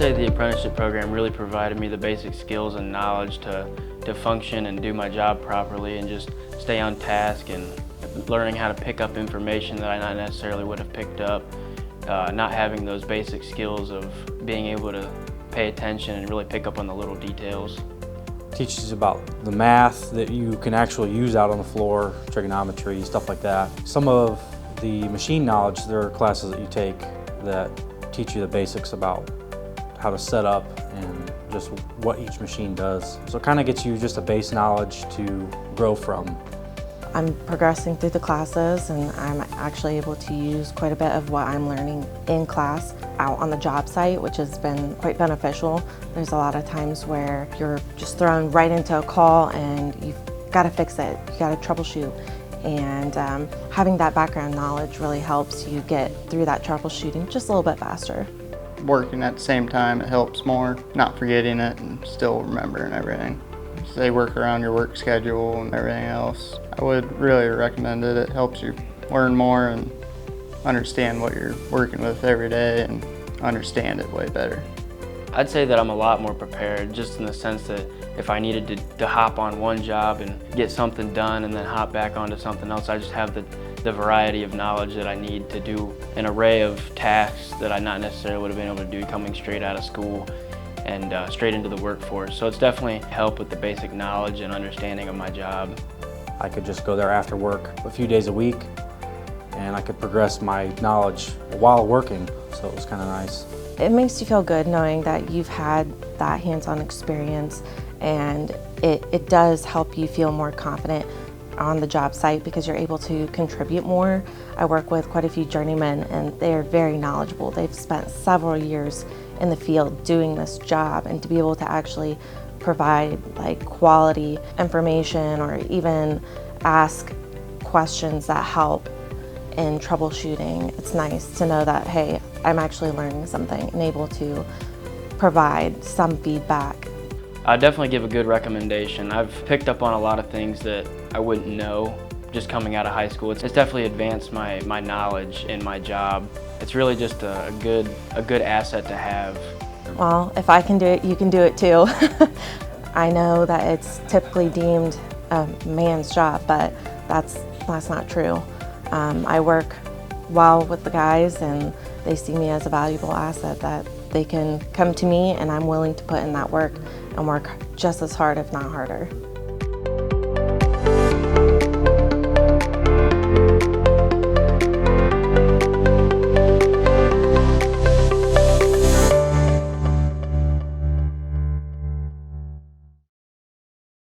say the apprenticeship program really provided me the basic skills and knowledge to function and do my job properly and just stay on task, and learning how to pick up information that I not necessarily would have picked up, not having those basic skills of being able to pay attention and really pick up on the little details. Teaches about the math that you can actually use out on the floor, trigonometry, stuff like that. Some of the machine knowledge, there are classes that you take that teach you the basics about how to set up and just what each machine does. So it kind of gets you just a base knowledge to grow from. I'm progressing through the classes, and I'm actually able to use quite a bit of what I'm learning in class out on the job site, which has been quite beneficial. There's a lot of times where you're just thrown right into a call and you've got to fix it, you got to troubleshoot. And having that background knowledge really helps you get through that troubleshooting just a little bit faster. Working at the same time, it helps more, not forgetting it and still remembering everything. So they work around your work schedule and everything else. I would really recommend it. It helps you learn more and understand what you're working with every day and understand it way better. I'd say that I'm a lot more prepared, just in the sense that if I needed to hop on one job and get something done and then hop back onto something else, I just have the variety of knowledge that I need to do an array of tasks that I not necessarily would have been able to do coming straight out of school and straight into the workforce. So it's definitely helped with the basic knowledge and understanding of my job. I could just go there after work a few days a week, and I could progress my knowledge while working, so it was kind of nice. It makes you feel good knowing that you've had that hands-on experience, and it does help you feel more confident on the job site because you're able to contribute more. I work with quite a few journeymen, and they're very knowledgeable. They've spent several years in the field doing this job, and to be able to actually provide like quality information or even ask questions that help in troubleshooting, it's nice to know that, hey, I'm actually learning something and able to provide some feedback. I'd definitely give a good recommendation. I've picked up on a lot of things that I wouldn't know just coming out of high school. It's definitely advanced my knowledge in my job. It's really just a good asset to have. Well, if I can do it, you can do it too. I know that it's typically deemed a man's job, but that's not true. I work well with the guys, and they see me as a valuable asset that they can come to me, and I'm willing to put in that work and work just as hard, if not harder.